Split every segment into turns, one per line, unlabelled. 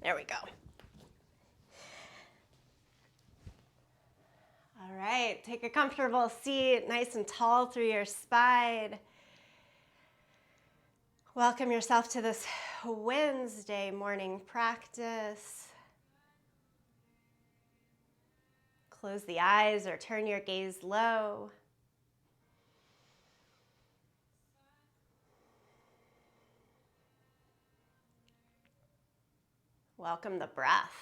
There we go. All right, take a comfortable seat, nice and tall through your spine. Welcome yourself to this Wednesday morning practice. Close the eyes or turn your gaze low. Welcome the breath.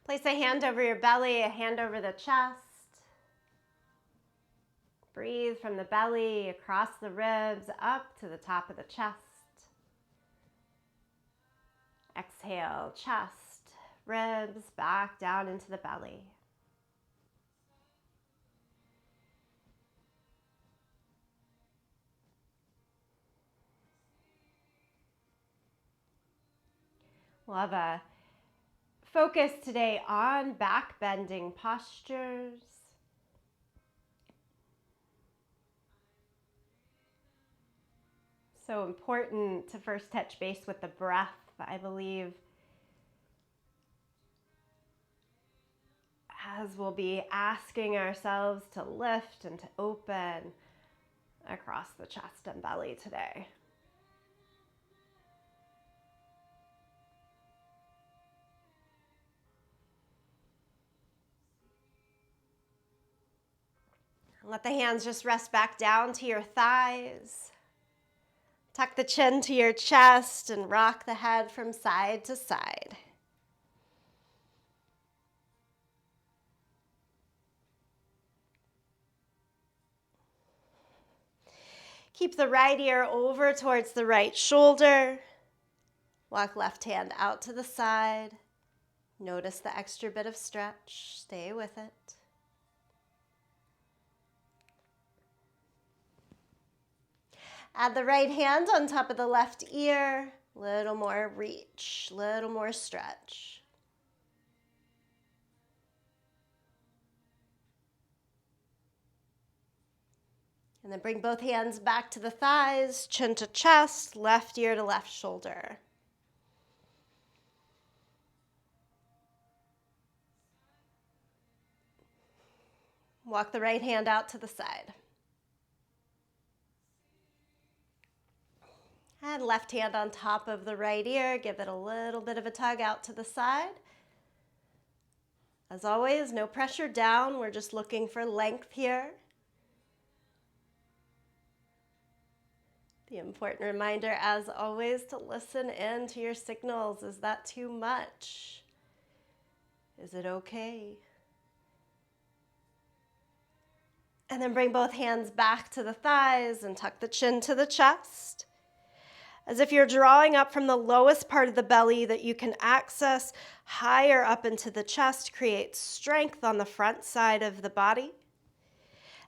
Place a hand over your belly, a hand over the chest. Breathe from the belly, across the ribs, up to the top of the chest. Exhale, chest, ribs, back down into the belly. We'll have a focus today on back bending postures. So important to first touch base with the breath, I believe, as we'll be asking ourselves to lift and to open across the chest and belly today. Let the hands just rest back down to your thighs. Tuck the chin to your chest and rock the head from side to side. Keep the right ear over towards the right shoulder. Walk left hand out to the side. Notice the extra bit of stretch. Stay with it. Add the right hand on top of the left ear. Little more reach, little more stretch. And then bring both hands back to the thighs, chin to chest, left ear to left shoulder. Walk the right hand out to the side. And left hand on top of the right ear. Give it a little bit of a tug out to the side. As always, no pressure down. We're just looking for length here. The important reminder, as always, to listen in to your signals. Is that too much? Is it okay? And then bring both hands back to the thighs and tuck the chin to the chest. As if you're drawing up from the lowest part of the belly that you can access higher up into the chest, create strength on the front side of the body.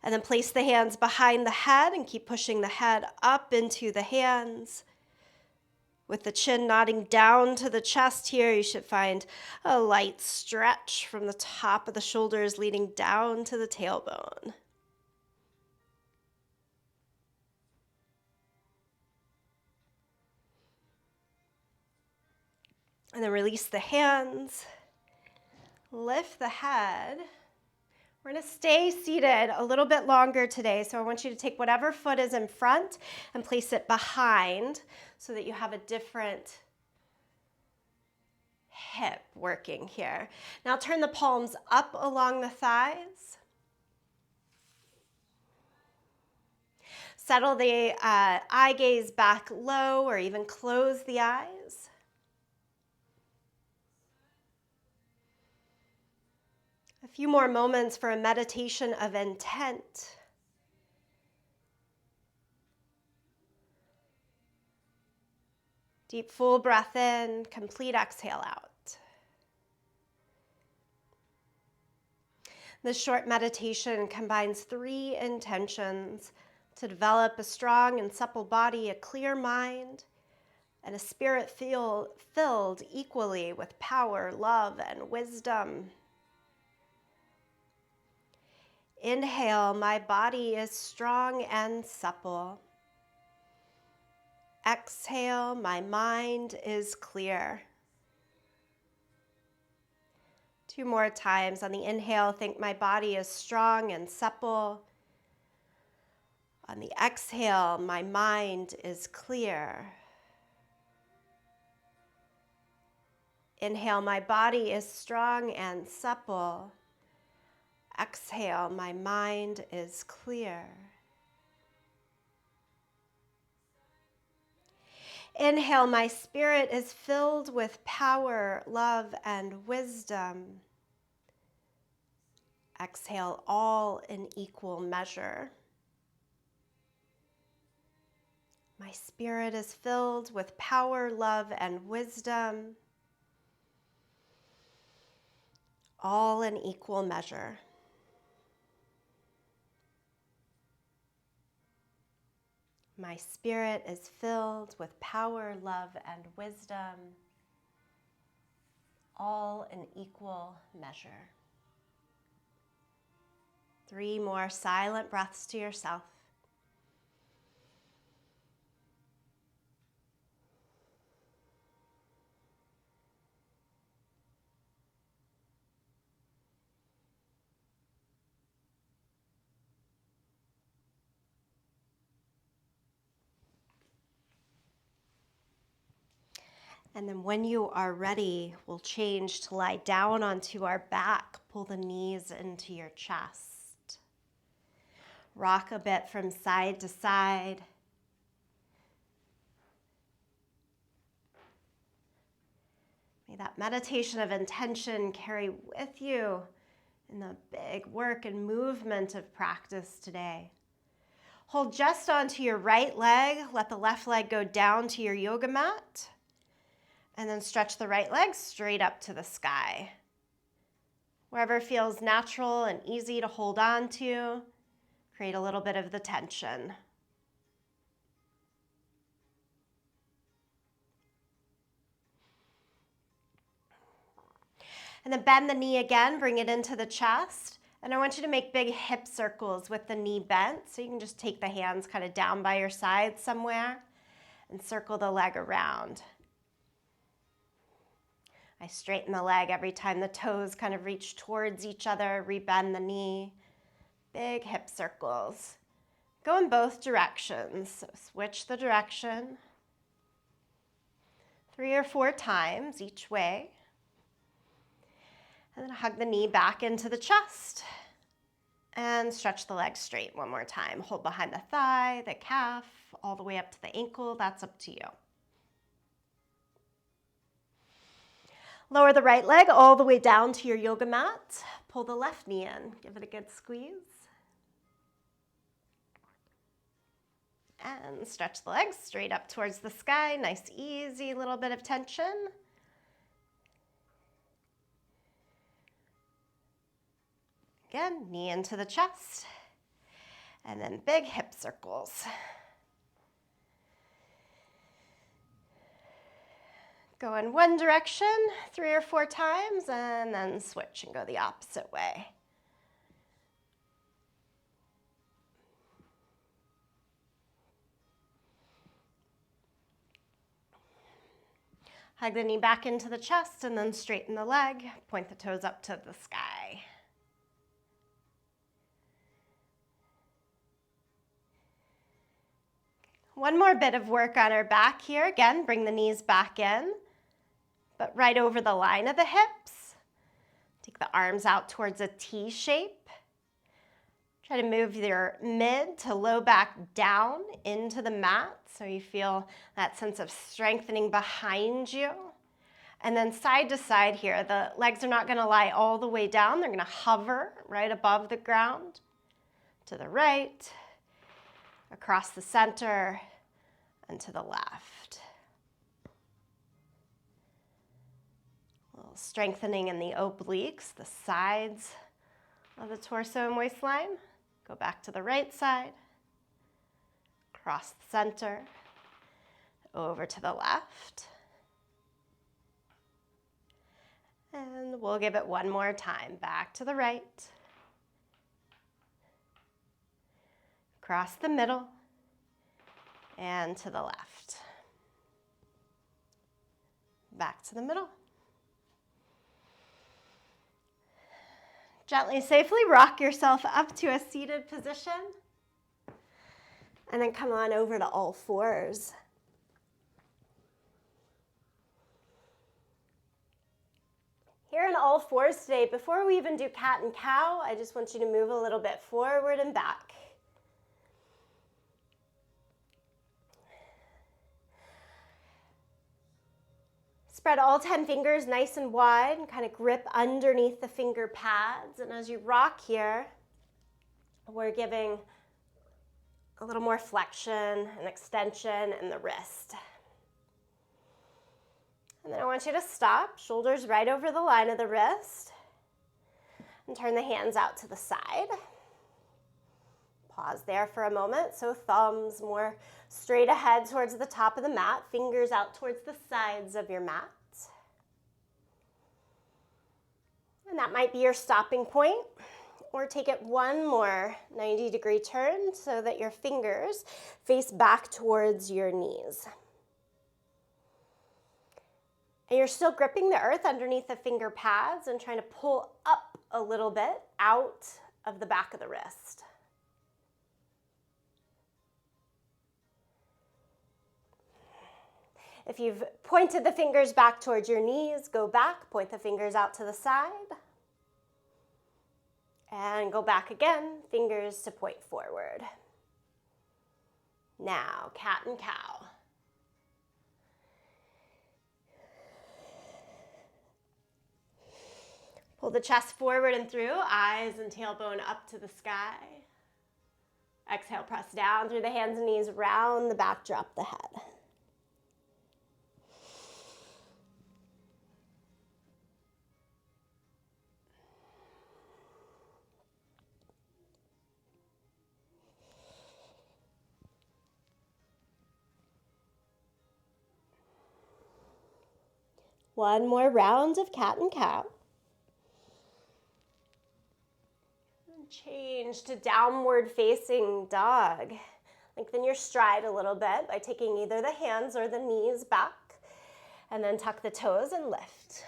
And then place the hands behind the head and keep pushing the head up into the hands. With the chin nodding down to the chest here, you should find a light stretch from the top of the shoulders leading down to the tailbone. And then release the hands, lift the head. We're going to stay seated a little bit longer today, so I want you to take whatever foot is in front and place it behind so that you have a different hip working here. Now turn the palms up along the thighs. Settle the eye gaze back low or even close the eyes. A few more moments for a meditation of intent. Deep full breath in, complete exhale out. This short meditation combines 3 intentions to develop a strong and supple body, a clear mind, and a spirit filled equally with power, love, and wisdom. Inhale, my body is strong and supple. Exhale, my mind is clear. 2 more times. On the inhale, think my body is strong and supple. On the exhale, my mind is clear. Inhale, my body is strong and supple. Exhale, my mind is clear. Inhale, my spirit is filled with power, love, and wisdom. Exhale, all in equal measure. My spirit is filled with power, love, and wisdom. All in equal measure. My spirit is filled with power, love, and wisdom, all in equal measure. 3 more silent breaths to yourself. And then when you are ready, we'll change to lie down onto our back. Pull the knees into your chest. Rock a bit from side to side. May that meditation of intention carry with you in the big work and movement of practice today. Hold just onto your right leg. Let the left leg go down to your yoga mat. And then stretch the right leg straight up to the sky. Wherever feels natural and easy to hold on to, create a little bit of the tension. And then bend the knee again, bring it into the chest. And I want you to make big hip circles with the knee bent. So you can just take the hands kind of down by your side somewhere and circle the leg around. I straighten the leg every time the toes kind of reach towards each other, rebend the knee. Big hip circles. Go in both directions, so switch the direction. 3 or 4 times each way. And then hug the knee back into the chest. And stretch the leg straight one more time. Hold behind the thigh, the calf, all the way up to the ankle. That's up to you. Lower the right leg all the way down to your yoga mat. Pull the left knee in. Give it a good squeeze. And stretch the legs straight up towards the sky. Nice, easy little bit of tension. Again, knee into the chest. And then big hip circles. Go in one direction 3 or 4 times and then switch and go the opposite way. Hug the knee back into the chest and then straighten the leg. Point the toes up to the sky. One more bit of work on our back here. Again, bring the knees back in, but right over the line of the hips. Take the arms out towards a T shape. Try to move your mid to low back down into the mat so you feel that sense of strengthening behind you. And then side to side here, the legs are not going to lie all the way down. They're going to hover right above the ground, to the right, across the center, and to the left. A little strengthening in the obliques, the sides of the torso and waistline. Go back to the right side, across the center, over to the left. And we'll give it one more time. Back to the right, across the middle, and to the left. Back to the middle. Gently, safely rock yourself up to a seated position. And then come on over to all fours. Here in all fours today, before we even do cat and cow, I just want you to move a little bit forward and back. Spread all 10 fingers nice and wide and kind of grip underneath the finger pads. And as you rock here, we're giving a little more flexion and extension in the wrist. And then I want you to stop, shoulders right over the line of the wrist, and turn the hands out to the side. Pause there for a moment, so thumbs more straight ahead towards the top of the mat, fingers out towards the sides of your mat. And that might be your stopping point, or take it one more 90-degree turn so that your fingers face back towards your knees. And you're still gripping the earth underneath the finger pads and trying to pull up a little bit out of the back of the wrist. If you've pointed the fingers back towards your knees, go back, point the fingers out to the side. And go back again, fingers to point forward. Now, cat and cow. Pull the chest forward and through, eyes and tailbone up to the sky. Exhale, press down through the hands and knees, round the back, drop the head. One more round of cat and cow. Change to downward facing dog. Lengthen your stride a little bit by taking either the hands or the knees back, and then tuck the toes and lift.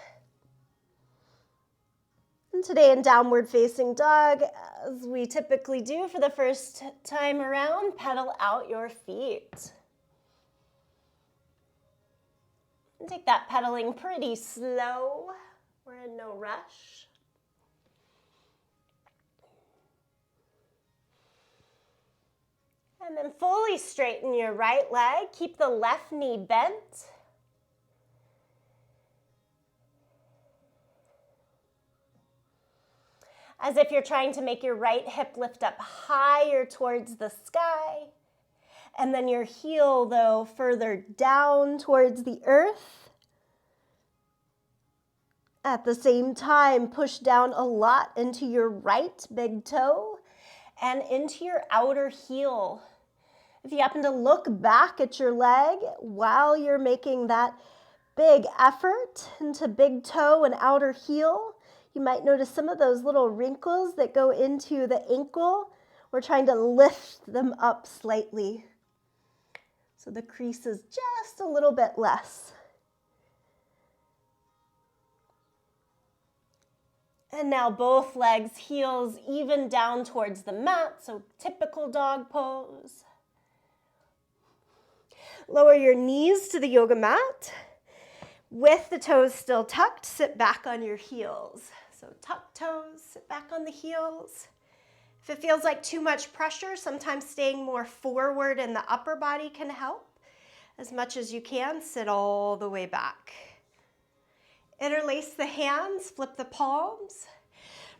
And today in downward facing dog, as we typically do for the first time around, pedal out your feet. And take that pedaling pretty slow. We're in no rush. And then fully straighten your right leg. Keep the left knee bent. As if you're trying to make your right hip lift up higher towards the sky. And then your heel, though, further down towards the earth. At the same time, push down a lot into your right big toe and into your outer heel. If you happen to look back at your leg while you're making that big effort into big toe and outer heel, you might notice some of those little wrinkles that go into the ankle. We're trying to lift them up slightly, so the crease is just a little bit less. And now both legs, heels even down towards the mat, so typical dog pose. Lower your knees to the yoga mat. With the toes still tucked, sit back on your heels. So tuck toes, sit back on the heels. If it feels like too much pressure, sometimes staying more forward in the upper body can help. As much as you can, sit all the way back. Interlace the hands, flip the palms,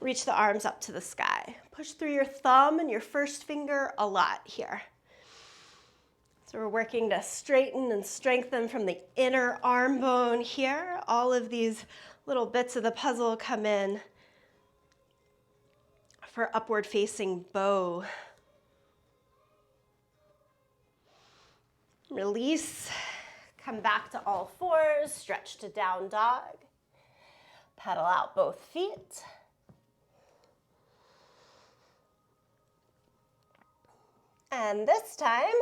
reach the arms up to the sky. Push through your thumb and your first finger a lot here. So we're working to straighten and strengthen from the inner arm bone here. All of these little bits of the puzzle come in for upward facing bow. Release, come back to all fours, stretch to down dog. Pedal out both feet. And this time,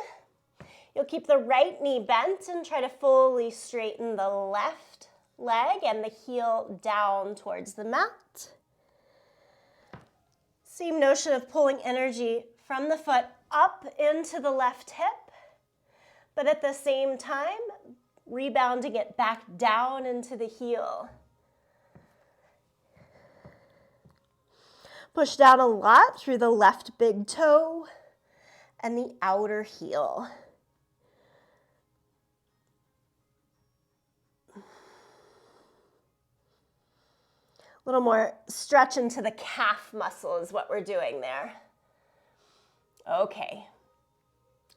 you'll keep the right knee bent and try to fully straighten the left leg and the heel down towards the mat. Same notion of pulling energy from the foot up into the left hip, but at the same time, rebounding it back down into the heel. Push down a lot through the left big toe and the outer heel. A little more stretch into the calf muscle is what we're doing there. Okay.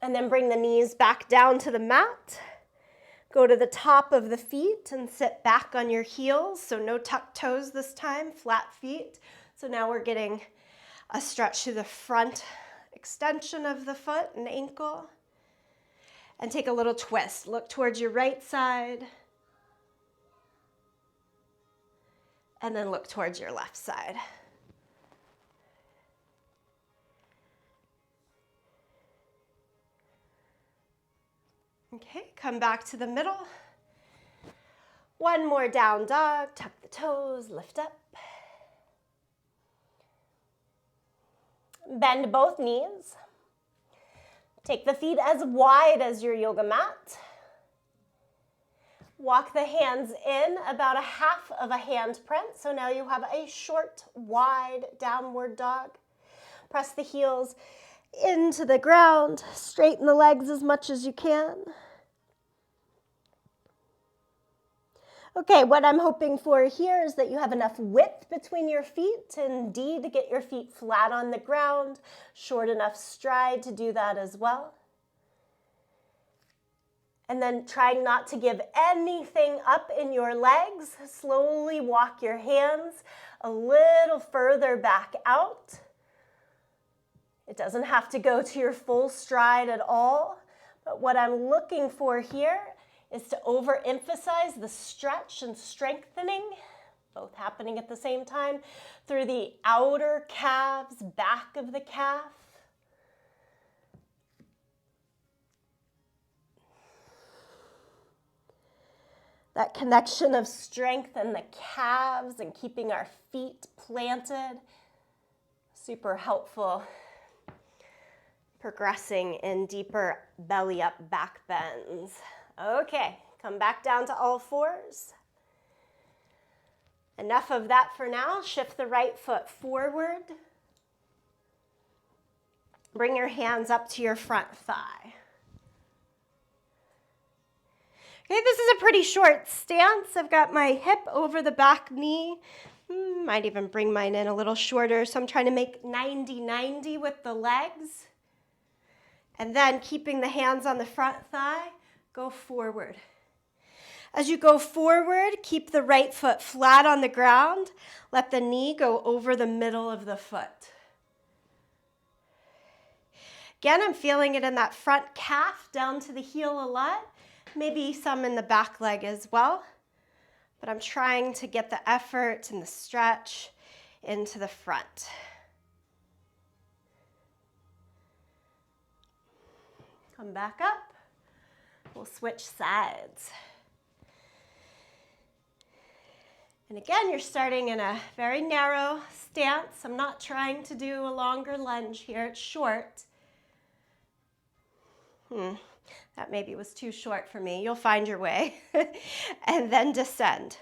And then bring the knees back down to the mat. Go to the top of the feet and sit back on your heels. So no tucked toes this time, flat feet. So now we're getting a stretch to the front extension of the foot and ankle. And take a little twist. Look towards your right side. And then look towards your left side. Okay, come back to the middle. One more down dog, tuck the toes, lift up. Bend both knees. Take the feet as wide as your yoga mat. Walk the hands in about a half of a handprint. So now you have a short, wide downward dog. Press the heels into the ground. Straighten the legs as much as you can. Okay, what I'm hoping for here is that you have enough width between your feet, indeed, to get your feet flat on the ground, short enough stride to do that as well. And then trying not to give anything up in your legs, slowly walk your hands a little further back out. It doesn't have to go to your full stride at all, but what I'm looking for here is to overemphasize the stretch and strengthening, both happening at the same time, through the outer calves, back of the calf. That connection of strength in the calves and keeping our feet planted, super helpful. Progressing in deeper belly up back bends. Okay, come back down to all fours. Enough of that for now. Shift the right foot forward. Bring your hands up to your front thigh. Okay, this is a pretty short stance. I've got my hip over the back knee. Might even bring mine in a little shorter. So I'm trying to make 90-90 with the legs. And then keeping the hands on the front thigh, go forward. As you go forward, keep the right foot flat on the ground. Let the knee go over the middle of the foot. Again, I'm feeling it in that front calf down to the heel a lot. Maybe some in the back leg as well. But I'm trying to get the effort and the stretch into the front. Come back up. We'll switch sides. And again, you're starting in a very narrow stance. I'm not trying to do a longer lunge here. It's short. That maybe was too short for me. You'll find your way. And then descend.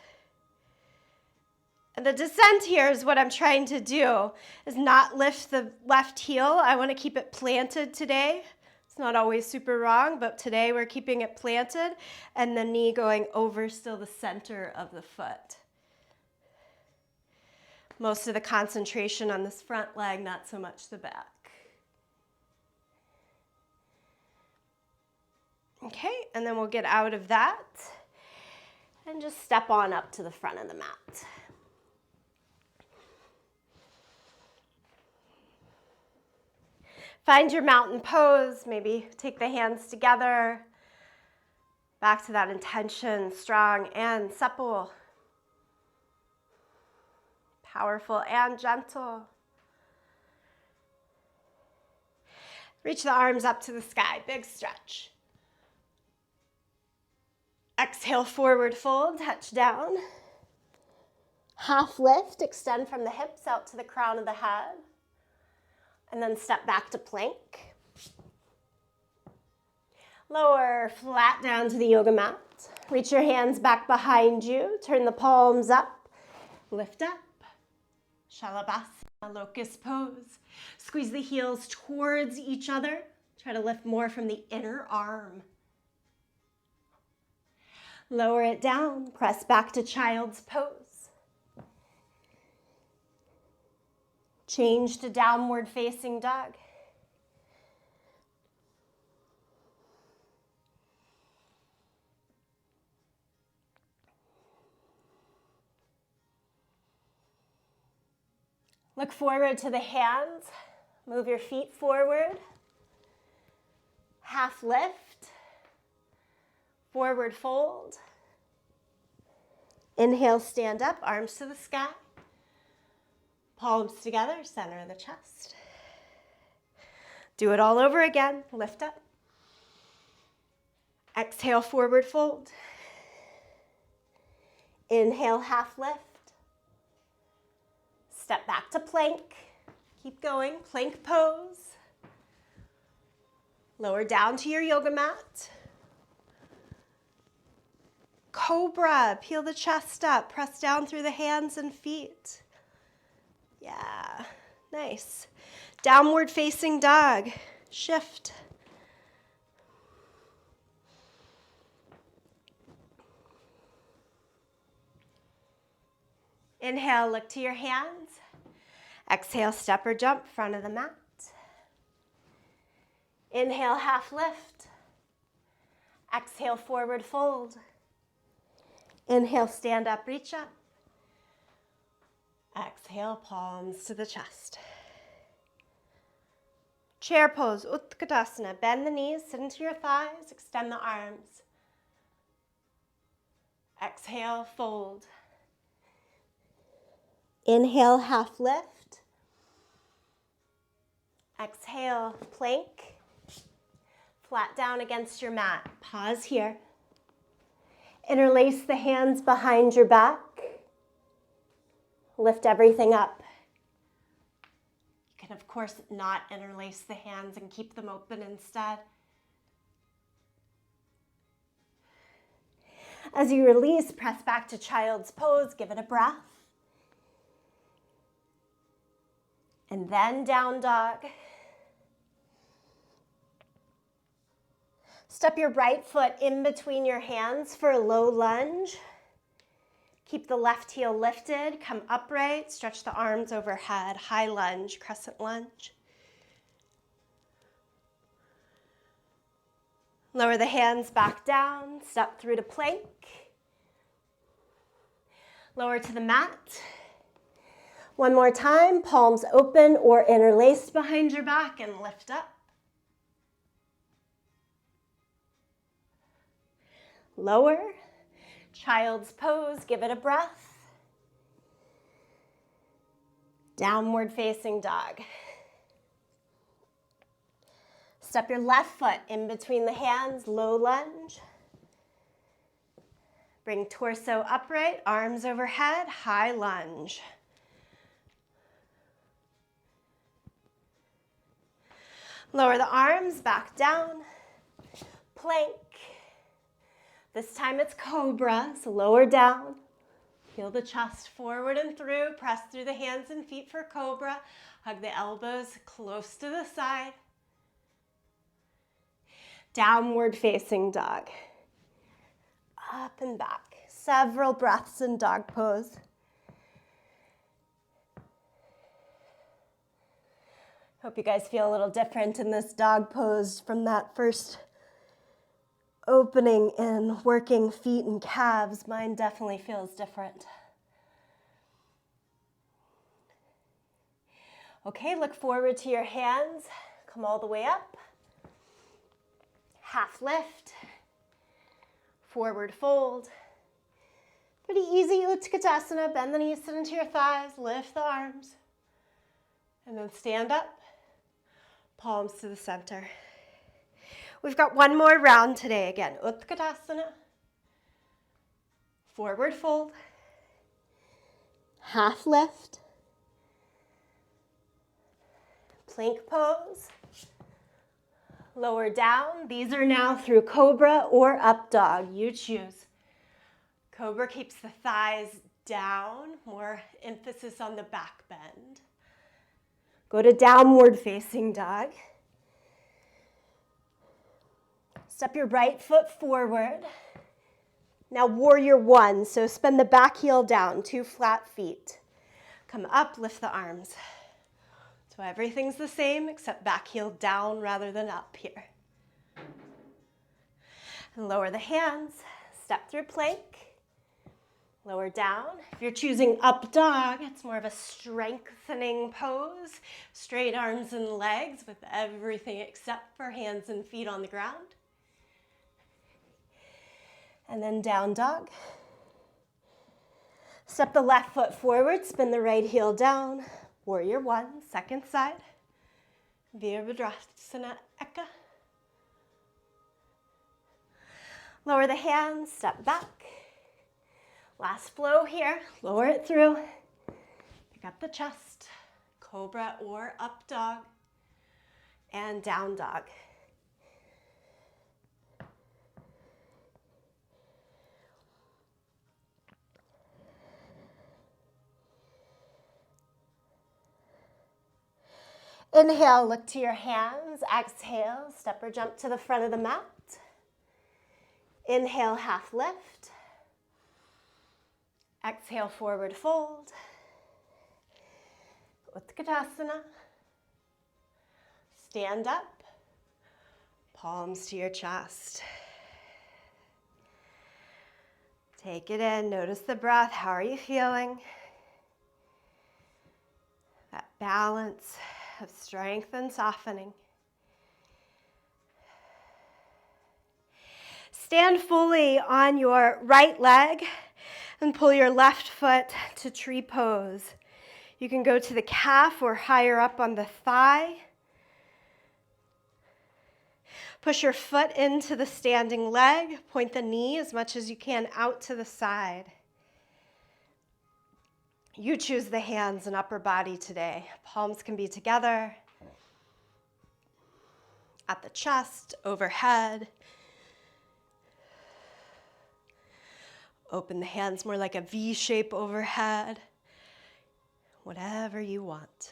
And the descent here is what I'm trying to do, is not lift the left heel. I want to keep it planted today. It's not always super wrong, but today we're keeping it planted and the knee going over still the center of the foot. Most of the concentration on this front leg, not so much the back. Okay, and then we'll get out of that and just step on up to the front of the mat. Find your mountain pose, maybe take the hands together, back to that intention, strong and supple, powerful and gentle. Reach the arms up to the sky, big stretch. Exhale, forward fold, touch down. Half lift, extend from the hips out to the crown of the head. And then step back to plank. Lower flat down to the yoga mat. Reach your hands back behind you. Turn the palms up. Lift up. Shalabhasana, locust pose. Squeeze the heels towards each other. Try to lift more from the inner arm. Lower it down. Press back to child's pose. Change to downward facing dog. Look forward to the hands. Move your feet forward. Half lift. Forward fold. Inhale, stand up, arms to the sky. Palms together, center of the chest. Do it all over again. Lift up. Exhale, forward fold. Inhale, half lift. Step back to plank. Keep going, plank pose. Lower down to your yoga mat. Cobra, peel the chest up, press down through the hands and feet. Yeah, nice. Downward facing dog, shift. Inhale, look to your hands. Exhale, step or jump, front of the mat. Inhale, half lift. Exhale, forward fold. Inhale, stand up, reach up. Exhale, palms to the chest. Chair pose, Utkatasana. Bend the knees, sit into your thighs, extend the arms. Exhale, fold. Inhale, half lift. Exhale, plank. Flat down against your mat. Pause here. Interlace the hands behind your back. Lift everything up. You can, of course, not interlace the hands and keep them open instead. As you release, press back to child's pose. Give it a breath. And then down dog. Step your right foot in between your hands for a low lunge. Keep the left heel lifted, come upright, stretch the arms overhead, high lunge, crescent lunge. Lower the hands back down, step through to plank. Lower to the mat. One more time, palms open or interlaced behind your back and lift up. Lower, child's pose, give it a breath. Downward facing dog. Step your left foot in between the hands, low lunge. Bring torso upright, arms overhead, high lunge. Lower the arms, back down, plank. This time it's cobra, so lower down. Feel the chest forward and through. Press through the hands and feet for cobra. Hug the elbows close to the side. Downward facing dog. Up and back. Several breaths in dog pose. Hope you guys feel a little different in this dog pose from that first opening in working feet and calves. Mine definitely feels different. Okay, look forward to your hands. Come all the way up. Half lift. Forward fold. Pretty easy, Utkatasana. Bend the knees, sit into your thighs, lift the arms. And then stand up. palms to the center. We've got one more round today. Again, Utkatasana, forward fold, half lift, plank pose, lower down. These are now through cobra or up dog. You choose. Cobra keeps the thighs down, more emphasis on the back bend. Go to downward facing dog. Step your right foot forward. Now warrior one, so spin the back heel down, 2 flat feet. Come up, lift the arms. So everything's the same except back heel down rather than up here. And lower the hands, step through plank. Lower down. If you're choosing up dog, it's more of a strengthening pose. Straight arms and legs with everything except for hands and feet on the ground. And then down dog. Step the left foot forward, spin the right heel down. Warrior one, second side. Virabhadrasana Eka. Lower the hands, step back. Last flow here, lower it through, pick up the chest, cobra or up dog, and down dog. Inhale, look to your hands. Exhale, step or jump to the front of the mat. Inhale, half lift. Exhale, forward fold. Utkatasana. Stand up. Palms to your chest. Take it in. Notice the breath. How are you feeling? That balance of strength and softening. Stand fully on your right leg and pull your left foot to tree pose. You can go to the calf or higher up on the thigh. Push your foot into the standing leg. Point the knee as much as you can out to the side. You choose the hands and upper body today. Palms can be together, at the chest, overhead. Open the hands more like a V shape overhead. Whatever you want.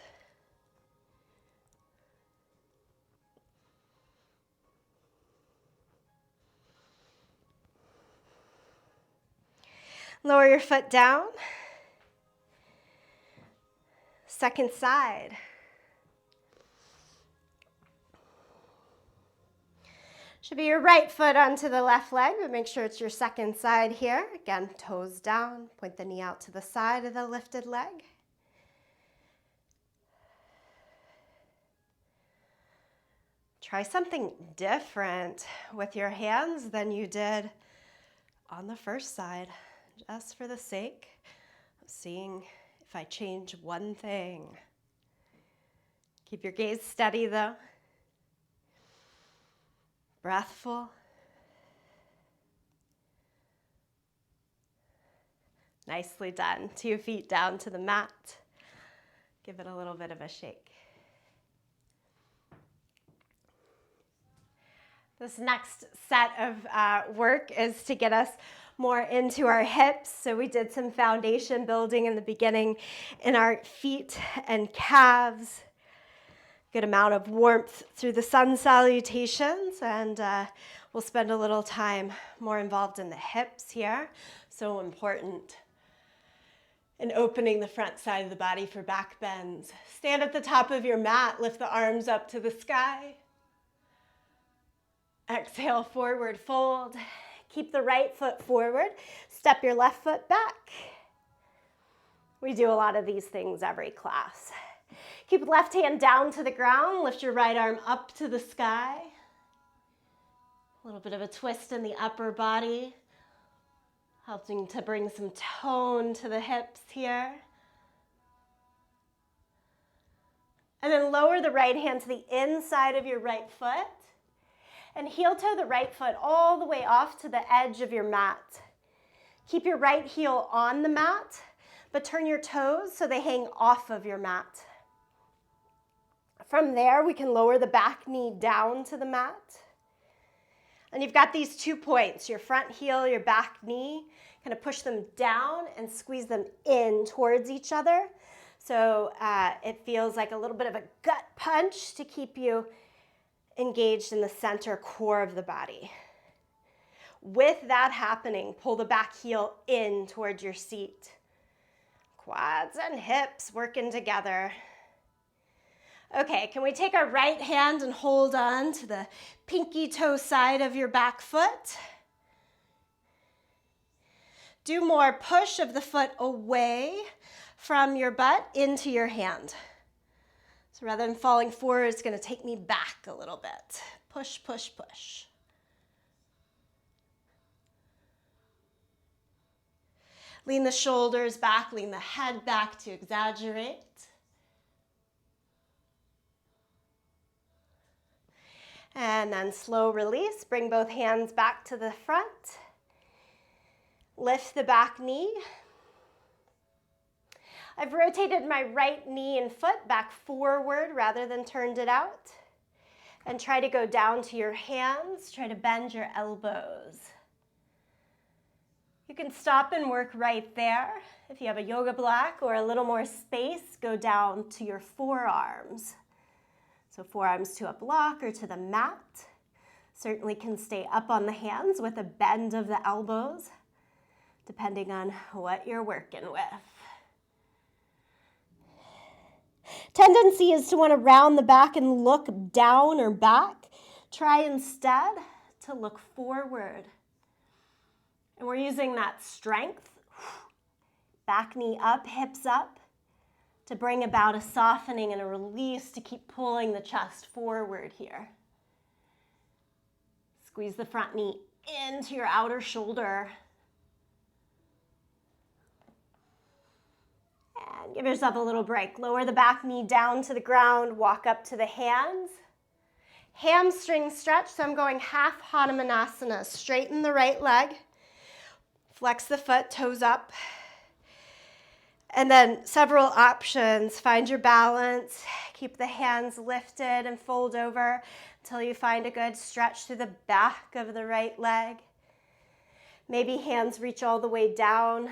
Lower your foot down. Second side. Should be your right foot onto the left leg, but make sure it's your second side here. Again, toes down, point the knee out to the side of the lifted leg. Try something different with your hands than you did on the first side, just for the sake of seeing if I change one thing. Keep your gaze steady though. Breathful. Nicely done. 2 feet down to the mat. Give it a little bit of a shake. This next set of work is to get us more into our hips. So we did some foundation building in the beginning in our feet and calves. Good amount of warmth through the sun salutations, and we'll spend a little time more involved in the hips here. So important in opening the front side of the body for back bends. Stand at the top of your mat, lift the arms up to the sky. Exhale, forward fold. Keep the right foot forward. Step your left foot back. We do a lot of these things every class. Keep left hand down to the ground. Lift your right arm up to the sky. A little bit of a twist in the upper body, helping to bring some tone to the hips here. And then lower the right hand to the inside of your right foot. And heel toe the right foot all the way off to the edge of your mat. Keep your right heel on the mat, but turn your toes so they hang off of your mat. From there, we can lower the back knee down to the mat. And you've got these 2 points, your front heel, your back knee. Kind of push them down and squeeze them in towards each other. So it feels like a little bit of a gut punch to keep you engaged in the center core of the body. With that happening, pull the back heel in towards your seat. Quads and hips working together. Okay, can we take our right hand and hold on to the pinky toe side of your back foot? Do more push of the foot away from your butt into your hand. So rather than falling forward, it's going to take me back a little bit. Push, push, push. Lean the shoulders back, lean the head back to exaggerate. And then slow release, bring both hands back to the front. Lift the back knee. I've rotated my right knee and foot back forward rather than turned it out. And try to go down to your hands, try to bend your elbows. You can stop and work right there. If you have a yoga block or a little more space, go down to your forearms. So forearms to a block or to the mat. Certainly can stay up on the hands with a bend of the elbows, depending on what you're working with. Tendency is to want to round the back and look down or back. Try instead to look forward. And we're using that strength, back knee up, hips up, to bring about a softening and a release to keep pulling the chest forward here. Squeeze the front knee into your outer shoulder. And give yourself a little break. Lower the back knee down to the ground, walk up to the hands. Hamstring stretch, so I'm going half Hanumanasana. Straighten the right leg. Flex the foot, toes up. And then several options. Find your balance. Keep the hands lifted and fold over until you find a good stretch through the back of the right leg. Maybe hands reach all the way down.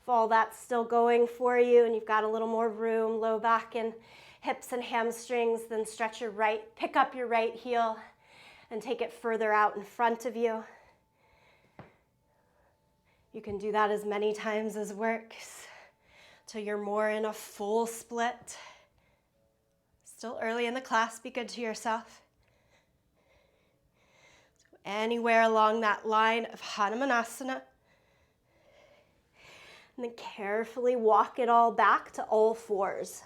If all that's still going for you and you've got a little more room, low back and hips and hamstrings, then stretch your right, pick up your right heel and take it further out in front of you. You can do that as many times as works till you're more in a full split. Still early in the class, be good to yourself. So anywhere along that line of Hanumanasana. And then carefully walk it all back to all fours.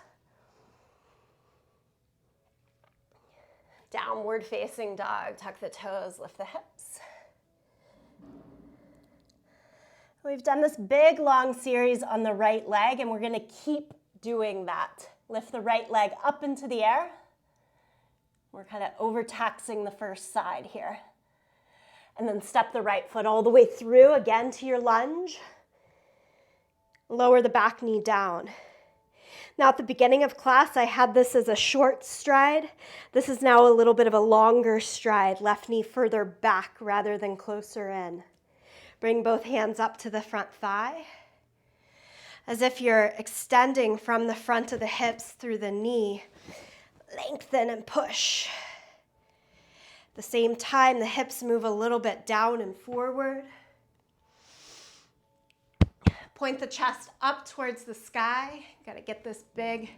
Downward facing dog, tuck the toes, lift the hips. We've done this big long series on the right leg and we're going to keep doing that. Lift the right leg up into the air. We're kind of overtaxing the first side here. And then step the right foot all the way through again to your lunge. Lower the back knee down. Now at the beginning of class, I had this as a short stride. This is now a little bit of a longer stride, left knee further back rather than closer in. Bring both hands up to the front thigh, as if you're extending from the front of the hips through the knee. Lengthen and push. At the same time, the hips move a little bit down and forward. Point the chest up towards the sky. Got to get this big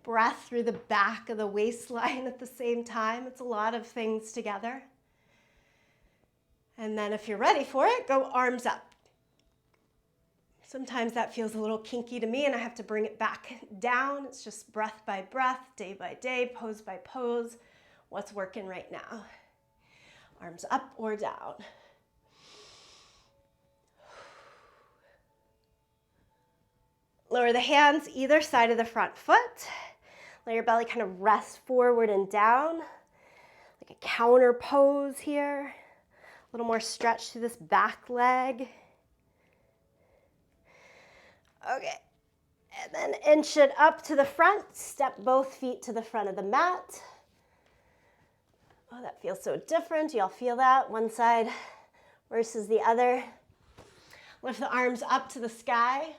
breath through the back of the waistline at the same time. It's a lot of things together. And then if you're ready for it, go arms up. Sometimes that feels a little kinky to me and I have to bring it back down. It's just breath by breath, day by day, pose by pose. What's working right now? Arms up or down. Lower the hands either side of the front foot. Let your belly kind of rest forward and down, like a counter pose here. A little more stretch through this back leg. Okay, and then inch it up to the front. Step both feet to the front of the mat. Oh, that feels so different. Y'all feel that? One side versus the other. Lift the arms up to the sky.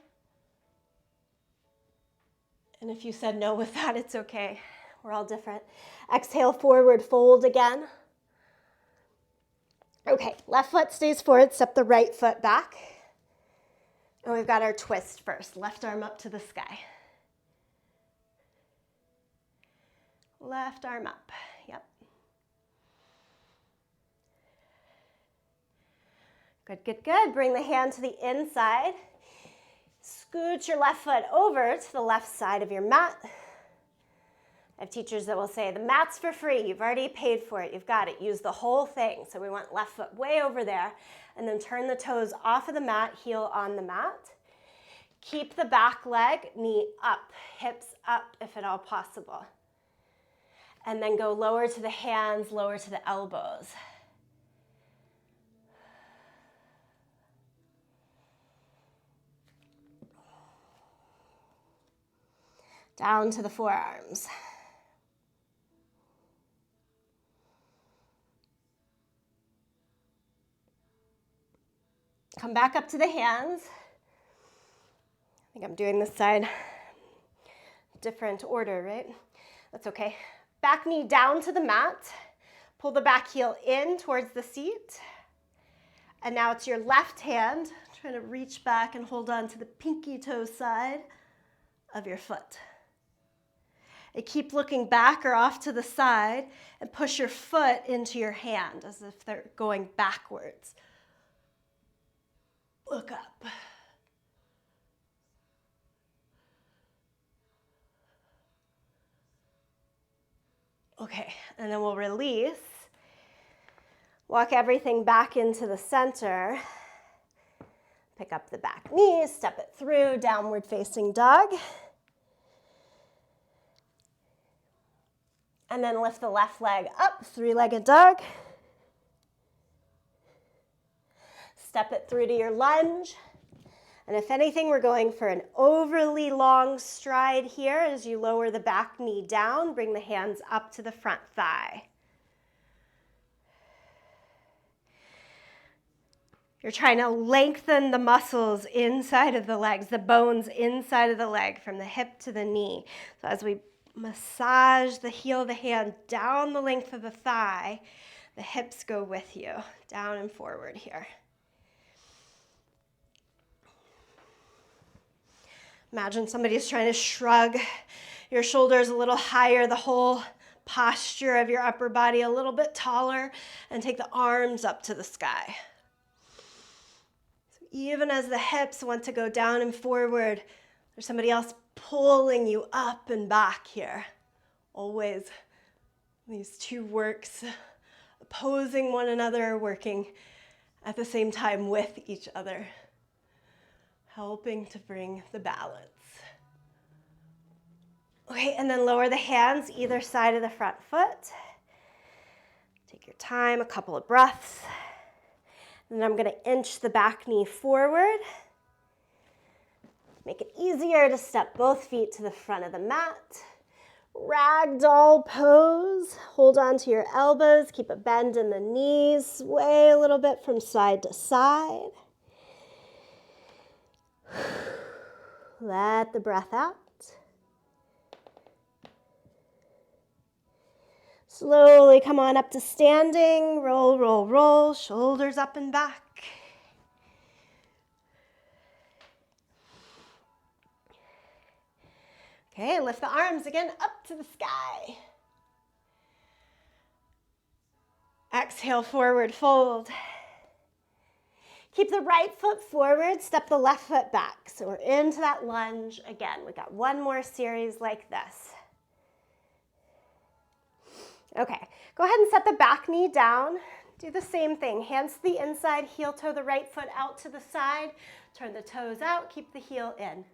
And if you said no with that, it's okay. We're all different. Exhale, forward fold again. Okay, left foot stays forward, step the right foot back. And we've got our twist first. Left arm up to the sky. Left arm up, yep. Good, good, good. Bring the hand to the inside. Scoot your left foot over to the left side of your mat. I have teachers that will say, the mat's for free. You've already paid for it. You've got it. Use the whole thing. So we want left foot way over there. And then turn the toes off of the mat, heel on the mat. Keep the back leg, knee up, hips up if at all possible. And then go lower to the hands, lower to the elbows. Down to the forearms. Come back up to the hands. I think I'm doing this side different order, right? That's okay. Back knee down to the mat. Pull the back heel in towards the seat. And now it's your left hand trying to reach back and hold on to the pinky toe side of your foot. And keep looking back or off to the side and push your foot into your hand as if they're going backwards. Look up. Okay, and then we'll release. Walk everything back into the center. Pick up the back knee, step it through, downward facing dog. And then lift the left leg up, three-legged dog. Step it through to your lunge. And if anything, we're going for an overly long stride here as you lower the back knee down, bring the hands up to the front thigh. You're trying to lengthen the muscles inside of the legs, the bones inside of the leg from the hip to the knee. So as we massage the heel of the hand down the length of the thigh, the hips go with you, down and forward here. Imagine somebody's trying to shrug your shoulders a little higher, the whole posture of your upper body a little bit taller, and take the arms up to the sky. So even as the hips want to go down and forward, there's somebody else pulling you up and back here. Always these two works opposing one another, working at the same time with each other, helping to bring the balance. Okay, and then lower the hands either side of the front foot. Take your time, a couple of breaths. And then I'm going to inch the back knee forward. Make it easier to step both feet to the front of the mat. Ragdoll pose. Hold on to your elbows. Keep a bend in the knees. Sway a little bit from side to side. Let the breath out. Slowly come on up to standing. Roll, roll, roll. Shoulders up and back. Okay, lift the arms again up to the sky. Exhale, forward fold. Keep the right foot forward, step the left foot back. So we're into that lunge again. We got one more series like this. Okay, go ahead and set the back knee down. Do the same thing. Hands to the inside, heel toe the right foot out to the side. Turn the toes out, keep the heel in.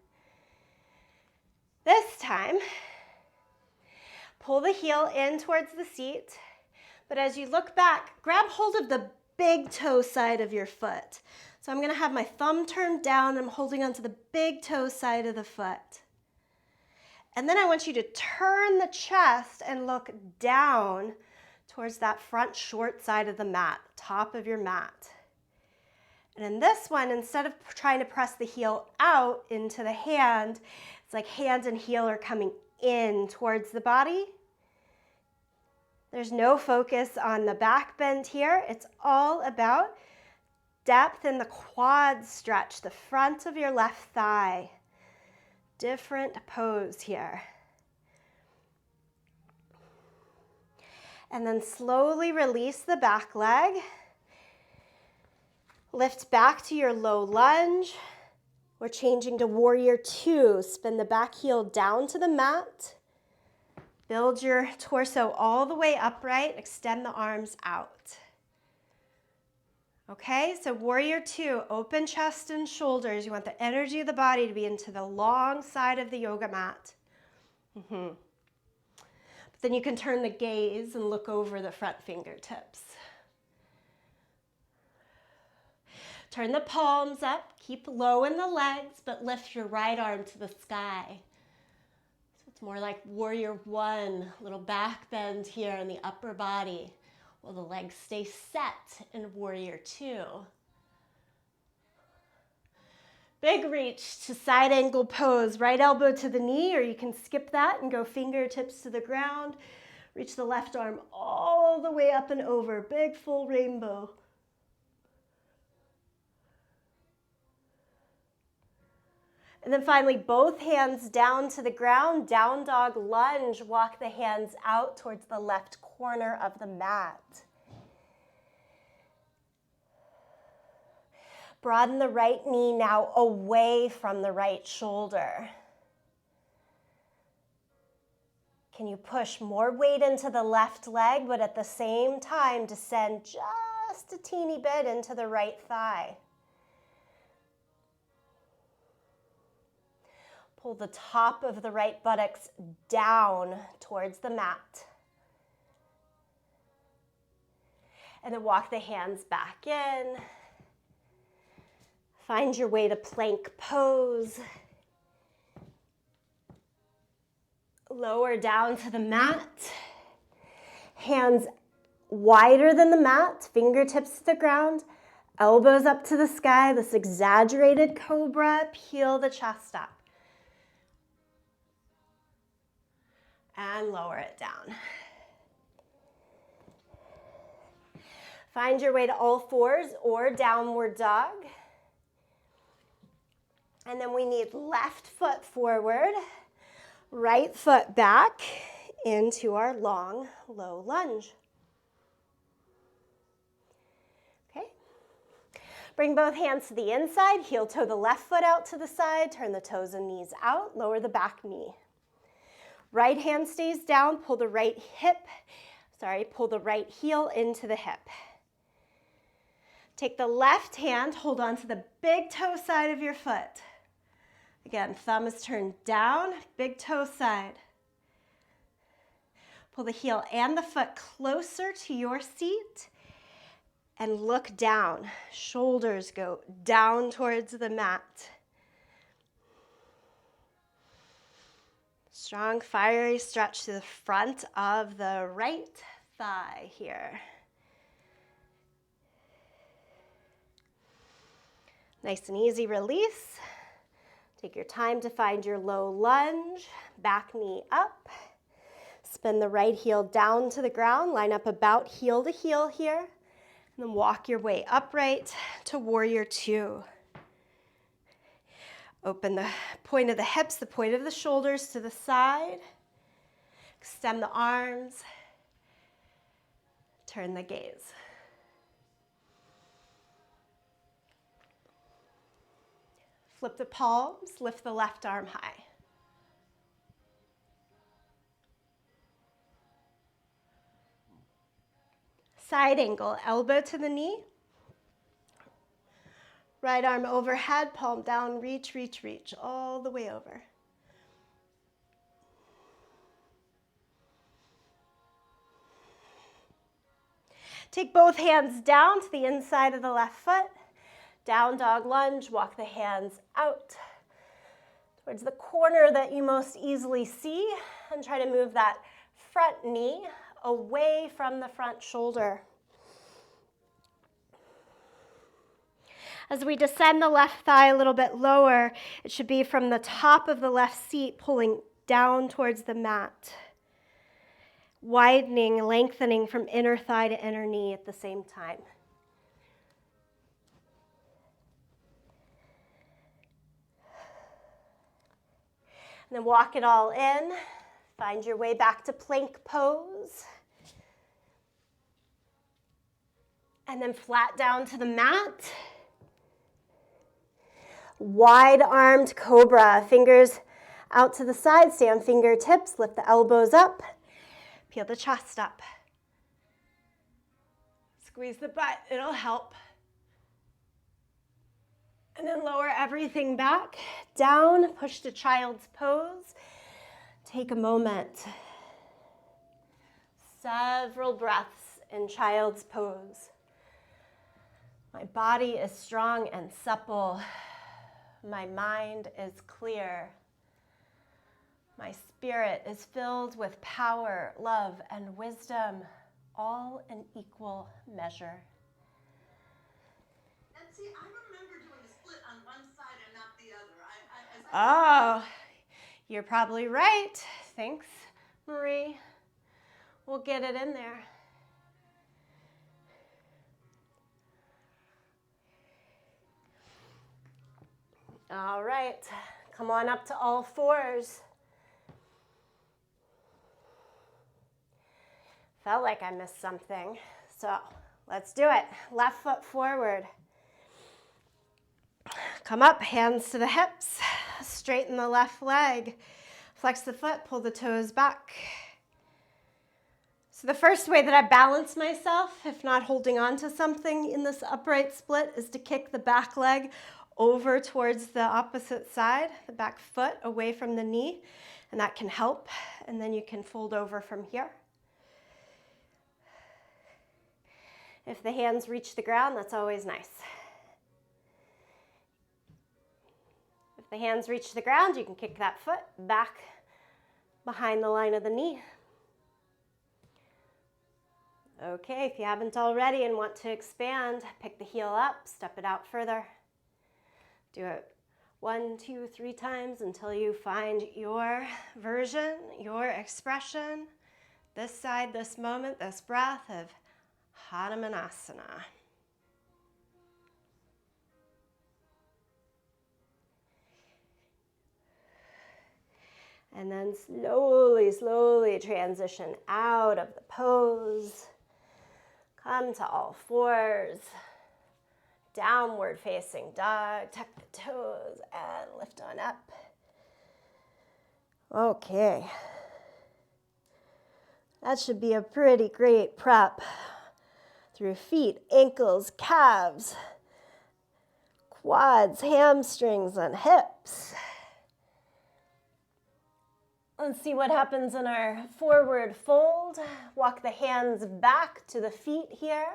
This time, pull the heel in towards the seat, but as you look back, grab hold of the big toe side of your foot. So I'm going to have my thumb turned down. I'm holding onto the big toe side of the foot. And then I want you to turn the chest and look down towards that front short side of the mat, top of your mat. And in this one, instead of trying to press the heel out into the hand, it's like hand and heel are coming in towards the body. There's no focus on the back bend here. It's all about depth in the quad stretch, the front of your left thigh. Different pose here. And then slowly release the back leg. Lift back to your low lunge. We're changing to warrior two. Spin the back heel down to the mat. Build your torso all the way upright. Extend the arms out. Okay, so warrior two, open chest and shoulders. You want the energy of the body to be into the long side of the yoga mat. But then you can turn the gaze and look over the front fingertips. Turn the palms up, keep low in the legs, but lift your right arm to the sky. So it's more like warrior one, little back bend here in the upper body. While the legs stay set in warrior two. Big reach to side angle pose, right elbow to the knee, or you can skip that and go fingertips to the ground. Reach the left arm all the way up and over, big full rainbow. And then finally, both hands down to the ground, down dog lunge. Walk the hands out towards the left corner of the mat. Broaden the right knee now away from the right shoulder. Can you push more weight into the left leg, but at the same time descend just a teeny bit into the right thigh? Pull the top of the right buttocks down towards the mat. And then walk the hands back in. Find your way to plank pose. Lower down to the mat. Hands wider than the mat, fingertips to the ground, elbows up to the sky, this exaggerated cobra. Peel the chest up. And lower it down. Find your way to all fours or downward dog. And then we need left foot forward, right foot back into our long, low lunge. Okay. Bring both hands to the inside, heel toe the left foot out to the side, turn the toes and knees out, lower the back knee. Right hand stays down, pull the right heel into the hip. Take the left hand, hold on to the big toe side of your foot. Again, thumb is turned down, big toe side. Pull the heel and the foot closer to your seat and look down. Shoulders go down towards the mat. Strong, fiery stretch to the front of the right thigh here. Nice and easy release. Take your time to find your low lunge, back knee up. Spin the right heel down to the ground, line up about heel to heel here, and then walk your way upright to warrior two. Open the point of the hips, the point of the shoulders to the side. Extend the arms. Turn the gaze. Flip the palms, lift the left arm high. Side angle, elbow to the knee. Right arm overhead, palm down, reach, reach, reach, all the way over. Take both hands down to the inside of the left foot. Down dog lunge, walk the hands out towards the corner that you most easily see, and try to move that front knee away from the front shoulder. As we descend the left thigh a little bit lower, it should be from the top of the left seat, pulling down towards the mat. Widening, lengthening from inner thigh to inner knee at the same time. And then walk it all in. Find your way back to plank pose. And then flat down to the mat. Wide-armed cobra, fingers out to the side, stay on fingertips, lift the elbows up, peel the chest up. Squeeze the butt, it'll help. And then lower everything back, down, push to child's pose. Take a moment. Several breaths in child's pose. My body is strong and supple. My mind is clear. My spirit is filled with power, love, and wisdom, all in equal measure.
And see, I remember doing a split on one side and not the other.
Oh, you're probably right. Thanks, Marie. We'll get it in there. All right, come on up to all fours. Felt like I missed something, so let's do it. Left foot forward. Come up, hands to the hips. Straighten the left leg. Flex the foot, pull the toes back. So the first way that I balance myself, if not holding on to something in this upright split, is to kick the back leg over towards the opposite side, the back foot away from the knee, and that can help. And then you can fold over from here. If the hands reach the ground, that's always nice. If the hands reach the ground, you can kick that foot back behind the line of the knee. Okay, if you haven't already and want to expand, pick the heel up, step it out further. Do it 1, 2, 3 times until you find your version, your expression, this side, this moment, this breath of Hanumanasana. And then slowly, slowly transition out of the pose. Come to all fours. Downward facing dog. Tuck the toes and lift on up. Okay. That should be a pretty great prep through feet, ankles, calves, quads, hamstrings, and hips. Let's see what happens in our forward fold. Walk the hands back to the feet here.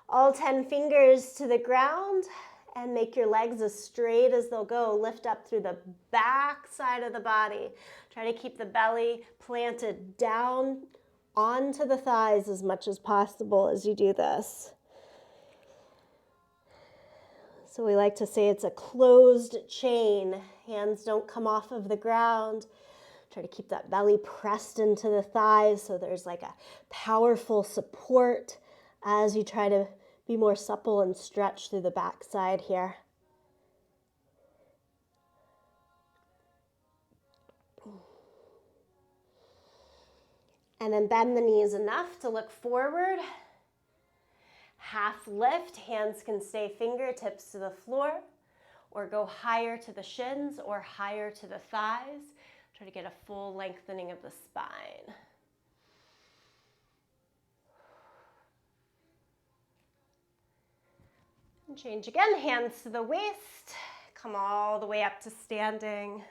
All 10 fingers to the ground, and make your legs as straight as they'll go. Lift up through the back side of the body. Try to keep the belly planted down onto the thighs as much as possible as you do this. So we like to say it's a closed chain. Hands don't come off of the ground. Try to keep that belly pressed into the thighs so there's like a powerful support as you try to be more supple and stretch through the back side here. And then bend the knees enough to look forward. Half lift, hands can stay fingertips to the floor or go higher to the shins or higher to the thighs. Try to get a full lengthening of the spine. And change again, hands to the waist. Come all the way up to standing.